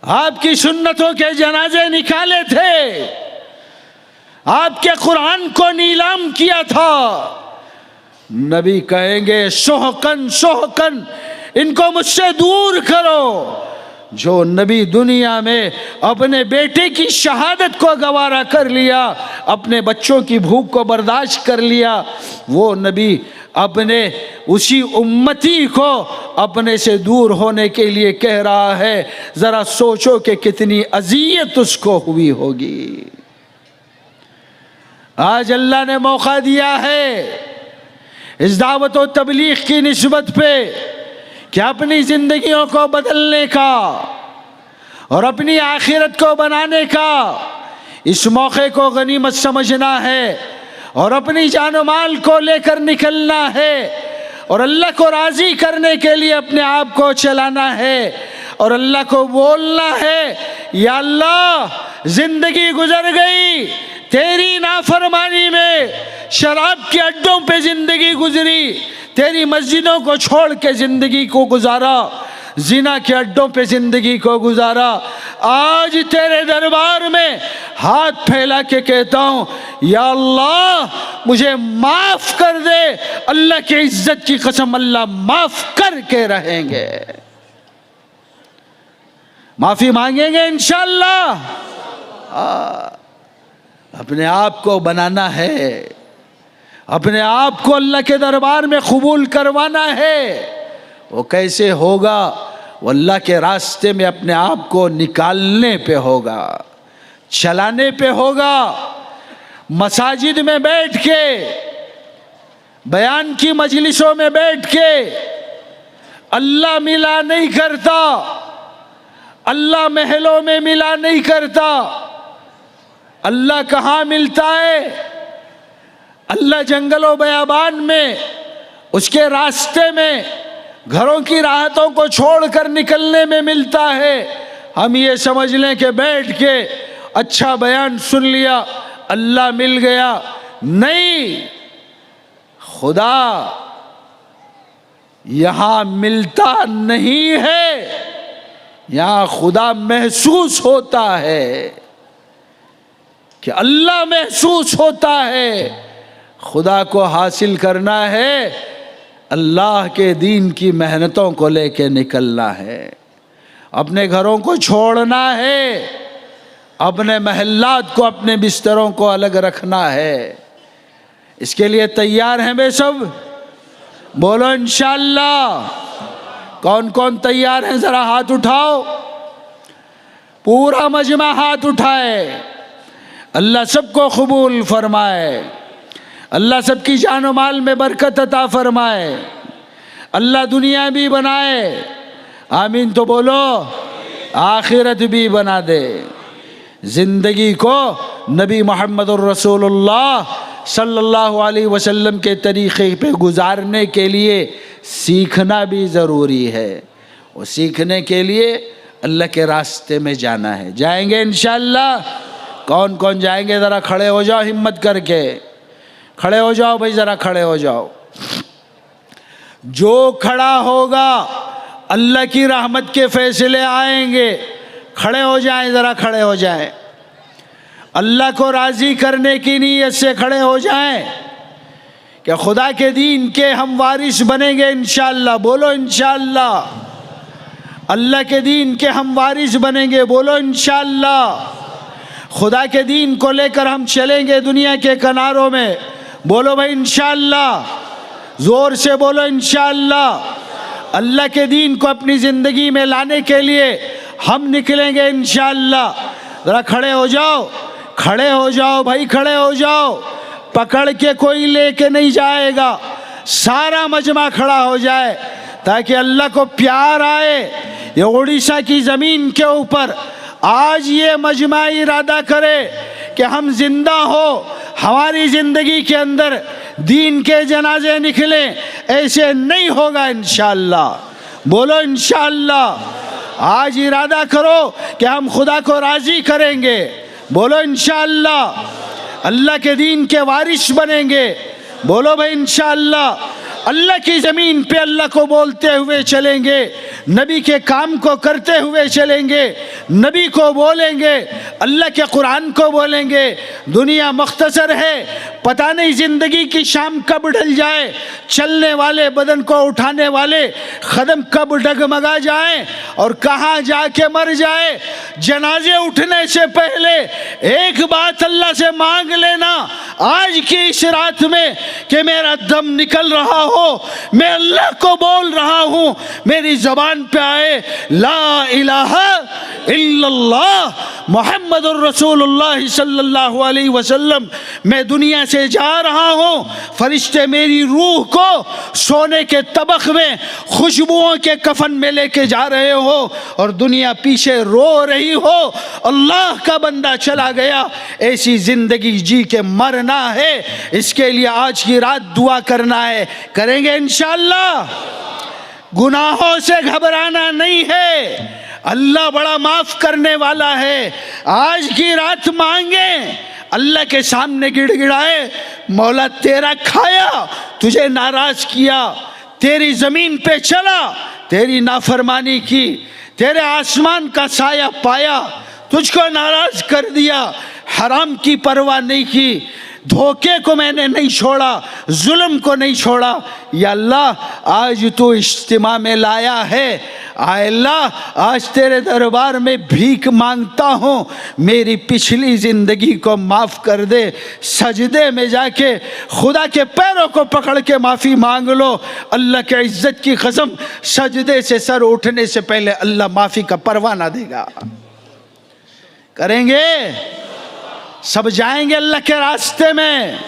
आपकी सुन्नतों के जनाजे निकाले थे, आपके कुरान को नीलाम किया था। नबी कहेंगे सोहकन सोहकन, इनको मुझसे दूर करो। जो नबी दुनिया में अपने बेटे की शहादत को गवारा कर लिया, अपने बच्चों की भूख को बर्दाश्त कर लिया, वो नबी अपने उसी उम्मती को अपने से दूर होने के लिए कह रहा है। जरा सोचो कि कितनी अजियत उसको हुई होगी। आज अल्लाह ने मौका दिया है इस दावत और तबलीग की निस्बत पे कि अपनी जिंदगियों को बदलने का और अपनी आखिरत को बनाने का इस मौके को गनीमत समझना है और अपनी जान माल को लेकर निकलना है और अल्लाह को राज़ी करने के लिए अपने आप को चलाना है और अल्लाह को बोलना है, या अल्लाह जिंदगी गुजर गई तेरी नाफरमानी में, शराब के अड्डों पे जिंदगी गुजरी, तेरी मस्जिदों को छोड़ के जिंदगी को गुजारा, जिना के अड्डों पे जिंदगी को गुजारा। आज तेरे दरबार में हाथ फैला के कहता हूँ, या अल्लाह मुझे माफ कर दे। अल्लाह की इज्जत की कसम, अल्लाह माफ करके रहेंगे, माफी मांगेंगे इंशाअल्लाह। अपने आप को बनाना है, अपने आप को अल्लाह के दरबार में कबूल करवाना है। वो कैसे होगा? वो अल्लाह के रास्ते में अपने आप को निकालने पे होगा, चलाने पे होगा। मसाजिद में बैठ के, बयान की मजलिसों में बैठ के अल्लाह मिला नहीं करता, अल्लाह महलों में मिला नहीं करता। अल्लाह कहाँ मिलता है? अल्लाह जंगलों बयाबान में, उसके रास्ते में, घरों की राहतों को छोड़कर निकलने में मिलता है। हम ये समझ लें कि बैठ के अच्छा बयान सुन लिया, अल्लाह मिल गया, नहीं। खुदा यहां मिलता नहीं है, यहां खुदा महसूस होता है कि अल्लाह महसूस होता है। खुदा को हासिल करना है, अल्लाह के दीन की मेहनतों को लेके निकलना है, अपने घरों को छोड़ना है, अपने महल्लात को, अपने बिस्तरों को अलग रखना है। इसके लिए तैयार हैं वे सब? बोलो इंशाअल्लाह। कौन कौन तैयार हैं? जरा हाथ उठाओ, पूरा मजमा हाथ उठाए। अल्लाह सबको कबूल फरमाए, अल्लाह सबकी जान और माल में बरकत अता फरमाए, अल्लाह दुनिया भी बनाए, आमीन तो बोलो, आखिरत भी बना दे। ज़िंदगी को नबी मोहम्मद रसूलुल्लाह सल्लल्लाहु अलैहि वसल्लम के तरीक़े पे गुजारने के लिए सीखना भी ज़रूरी है। और सीखने के लिए अल्लाह के रास्ते में जाना है। जाएंगे इंशाअल्लाह? कौन कौन जाएंगे? ज़रा खड़े हो जाओ, हिम्मत करके खड़े हो जाओ भाई, ज़रा खड़े हो जाओ। जो खड़ा होगा अल्लाह की रहमत के फैसले आएंगे। खड़े हो जाएं, ज़रा खड़े हो जाएं। अल्लाह को राज़ी करने की नीयत से खड़े हो जाएं कि खुदा के दीन के हम वारिस बनेंगे इंशाअल्लाह। बोलो इंशाअल्लाह। अल्लाह के दीन के हम वारिस बनेंगे। बोलो इंशाअल्लाह। खुदा के दीन को लेकर हम चलेंगे दुनिया के किनारों में। बोलो भाई इंशाअल्लाह। ज़ोर से बोलो इंशाअल्लाह। अल्लाह के दीन को अपनी ज़िंदगी में लाने के लिए हम निकलेंगे इंशाअल्लाह। ज़रा खड़े हो जाओ, खड़े हो जाओ भाई, खड़े हो जाओ। पकड़ के कोई लेके नहीं जाएगा, सारा मजमा खड़ा हो जाए ताकि अल्लाह को प्यार आए। ये उड़ीसा की ज़मीन के ऊपर आज ये मजमा इरादा करे कि हम जिंदा हो, हमारी ज़िंदगी के अंदर दीन के जनाजे निकले। ऐसे नहीं होगा इंशाअल्लाह। बोलो इंशाअल्लाह। आज इरादा करो कि हम खुदा को राज़ी करेंगे। बोलो इंशाअल्लाह। अल्लाह के दीन के वारिस बनेंगे। बोलो भाई इंशाअल्लाह। अल्लाह की ज़मीन पे अल्लाह को बोलते हुए चलेंगे, नबी के काम को करते हुए चलेंगे, नबी को बोलेंगे, अल्लाह के कुरान को बोलेंगे। दुनिया मुख्तसर है, पता नहीं ज़िंदगी की शाम कब ढल जाए, चलने वाले बदन को उठाने वाले कदम कब डगमगा जाए और कहाँ जाके मर जाए। जनाजे उठने से पहले एक बात अल्लाह से मांग लेना आज की इस रात में कि मेरा दम निकल रहा हो, मैं अल्लाह को बोल रहा हूँ, मेरी ज़बान पे आए ला इलाहा इल्लल्लाह मुहम्मदुर रसूलुल्लाह सल्लल्लाहु अलैहि वसल्लम। मैं दुनिया से जा रहा हूँ, फरिश्ते मेरी रूह को सोने के तबख में खुशबुओं के कफन में लेके जा रहे हो और दुनिया पीछे रो रही हो, अल्लाह का बंदा चला गया। ऐसी जिंदगी जी के मरना है, इसके लिए आज की रात दुआ करना है। करेंगे इंशाअल्लाह। गुनाहों से घबराना नहीं है, अल्लाह बड़ा माफ करने वाला है। आज की रात मांगे, अल्लाह के सामने गिड़गिड़ाए, मौला तेरा खाया, तुझे नाराज किया, तेरी जमीन पे चला, तेरी नाफरमानी की, तेरे आसमान का साया पाया, तुझको नाराज कर दिया, हराम की परवाह नहीं की, धोखे को मैंने नहीं छोड़ा, जुल्म को नहीं छोड़ा। या अल्लाह आज तू इज्तिमा में लाया है, आए अल्लाह आज तेरे दरबार में भीख मांगता हूँ, मेरी पिछली ज़िंदगी को माफ़ कर दे। सजदे में जाके खुदा के पैरों को पकड़ के माफ़ी मांग लो। अल्लाह के इज़्ज़त की कसम, सजदे से सर उठने से पहले अल्लाह माफ़ी का परवाना देगा। करेंगे, सब जाएंगे अल्लाह के रास्ते में।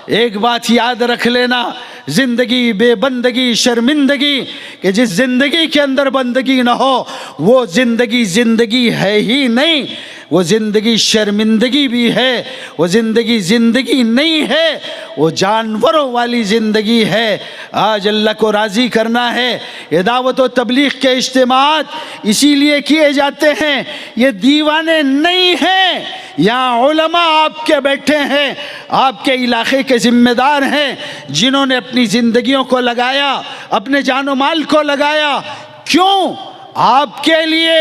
एक बात याद रख लेना, जिंदगी बेबंदगी शर्मिंदगी, कि जिस जिंदगी के अंदर बंदगी ना हो वो जिंदगी जिंदगी है ही नहीं, वो जिंदगी शर्मिंदगी भी है, वो जिंदगी जिंदगी नहीं है, वो जानवरों वाली जिंदगी है। आज अल्लाह को राज़ी करना है। ये दावत व तबलीग के इज्तिमात इसीलिए किए जाते हैं, ये दीवाने नहीं हैं। यहाँ उलमा आपके बैठे हैं, आपके इलाके के ज़िम्मेदार हैं, जिन्होंने अपनी ज़िंदगियों को लगाया, अपने जानो माल को लगाया। क्यों? आपके लिए,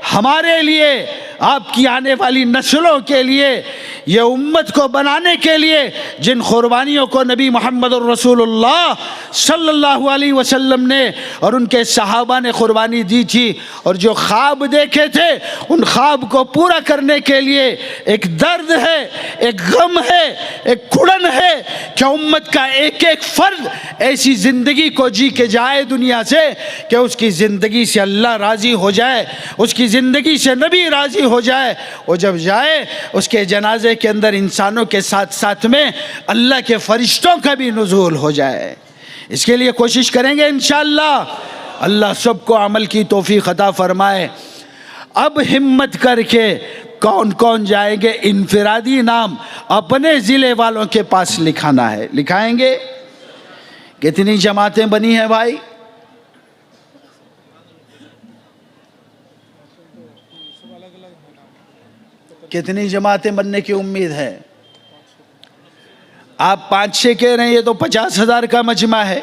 हमारे लिए, आपकी आने वाली नस्लों के लिए, ये उम्मत को बनाने के लिए जिन कुर्बानियों को नबी मोहम्मद रसूलुल्लाह सल्लल्लाहु अलैहि वसल्लम ने और उनके सहाबा ने कुर्बानी दी थी, और जो ख्वाब देखे थे उन ख्वाब को पूरा करने के लिए एक दर्द है, एक गम है, एक कुड़न है कि उम्मत का एक एक फर्द ऐसी ज़िंदगी को जी के जाए दुनिया से कि उसकी ज़िंदगी से अल्लाह राज़ी हो जाए, उसकी ज़िंदगी से नबी राज़ी हो जाए। वो जब जाए उसके जनाजे के अंदर इंसानों के साथ साथ में अल्लाह के फरिश्तों का भी नुज़ूल हो जाए। इसके लिए कोशिश करेंगे इंशाअल्लाह। अल्लाह सबको अमल की तौफीक अता फरमाए। अब हिम्मत करके कौन कौन जाएंगे, इनफिरादी नाम अपने ज़िले वालों के पास लिखाना है। लिखाएंगे? कितनी जमातें बनी हैं भाई? कितनी जमातें बनने की उम्मीद है? आप 5-6 कह रहे हैं, ये तो 50,000 का मजमा है।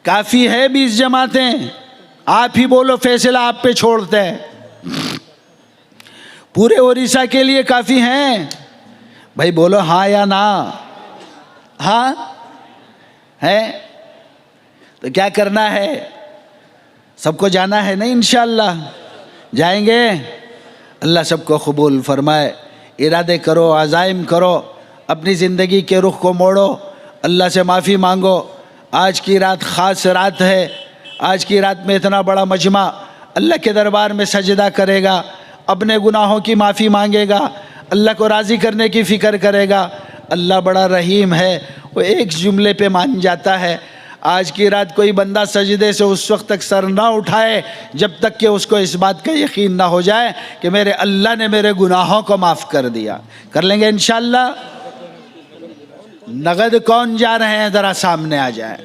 काफ़ी है 20 जमातें? आप ही बोलो, फैसला आप पे छोड़ते हैं। पूरे उड़ीसा के लिए काफ़ी हैं भाई? बोलो हाँ या ना। हाँ है तो क्या करना है? सबको जाना है ना इंशाअल्लाह? जाएंगे? अल्लाह सबको कबूल फरमाए। इरादे करो, अज़ाइम करो, अपनी ज़िंदगी के रुख को मोड़ो, अल्लाह से माफ़ी मांगो। आज की रात ख़ास रात है। आज की रात में इतना बड़ा मजमा अल्लाह के दरबार में सजदा करेगा, अपने गुनाहों की माफ़ी मांगेगा, अल्लाह को राज़ी करने की फ़िक्र करेगा। अल्लाह बड़ा रहीम है, वो एक जुमले पे मान जाता है। आज की रात कोई बंदा सजदे से उस वक्त तक सर ना उठाए जब तक कि उसको इस बात का यकीन ना हो जाए कि मेरे अल्लाह ने मेरे गुनाहों को माफ़ कर दिया। कर लेंगे इंशाअल्लाह। नगद कौन जा रहे हैं ज़रा सामने आ जाए।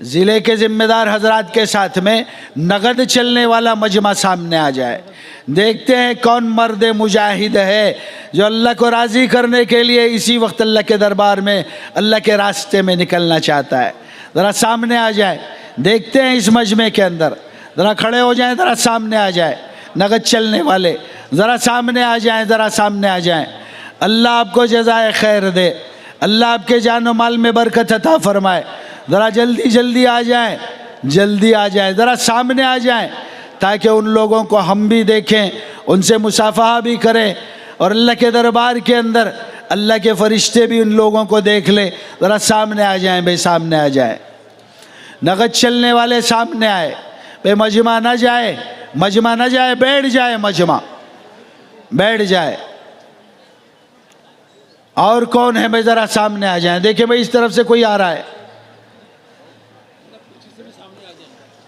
ज़िले के ज़िम्मेदार हजरात के साथ में नगद चलने वाला मजमा सामने आ जाए। देखते हैं कौन मर्द मुजाहिद है जो अल्लाह को राज़ी करने के लिए इसी वक्त अल्लाह के दरबार में, अल्लाह के रास्ते में निकलना चाहता है। ज़रा सामने आ जाए। देखते हैं इस मजमे के अंदर ज़रा खड़े हो जाएं, ज़रा सामने आ जाए। नगद चलने वाले ज़रा सामने आ जाएं, ज़रा सामने आ जाएं। अल्लाह आपको जज़ाए खैर दे, अल्लाह आपके जान और माल में बरकत अता फरमाए। ज़रा जल्दी जल्दी आ जाएं, जल्दी आ जाएं, ज़रा सामने आ जाएं, ताकि उन लोगों को हम भी देखें, उनसे मुसाफहा भी करें, और अल्लाह के दरबार के अंदर अल्लाह के फरिश्ते भी उन लोगों को देख लें। ज़रा सामने आ जाएं भाई, सामने आ जाएं। नगद चलने वाले सामने आए भाई, मजमा ना जाए, मजमा ना जाए, बैठ जाए, मजमा बैठ जाए। और कौन है भाई, ज़रा सामने आ जाए। देखिए भाई, इस तरफ से कोई आ रहा है,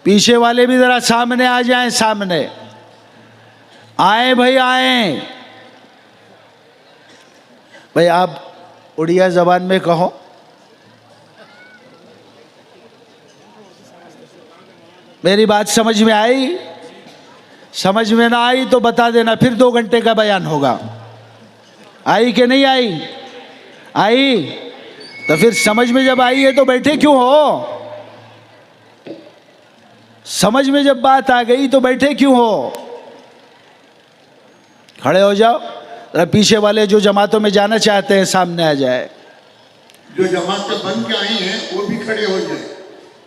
पीछे वाले भी ज़रा सामने आ जाएं, सामने आए भाई, आए भाई। आप उड़िया ज़बान में कहो। मेरी बात समझ में आई? समझ में ना आई तो बता देना, फिर 2 घंटे का बयान होगा। आई कि नहीं आई? आई तो फिर समझ में जब आई है तो बैठे क्यों हो? समझ में जब बात आ गई तो बैठे क्यों हो? खड़े हो जाओ। पीछे वाले जो जमातों में जाना चाहते हैं सामने आ जाए। जो जमातें बन के आई हैं वो भी खड़े हो जाए,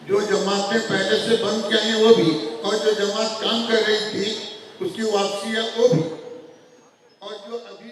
जो जमातें पहले से बन के आई हैं वो भी, और जो जमात काम कर रही थी उसकी वापसी है वो भी, और जो अभी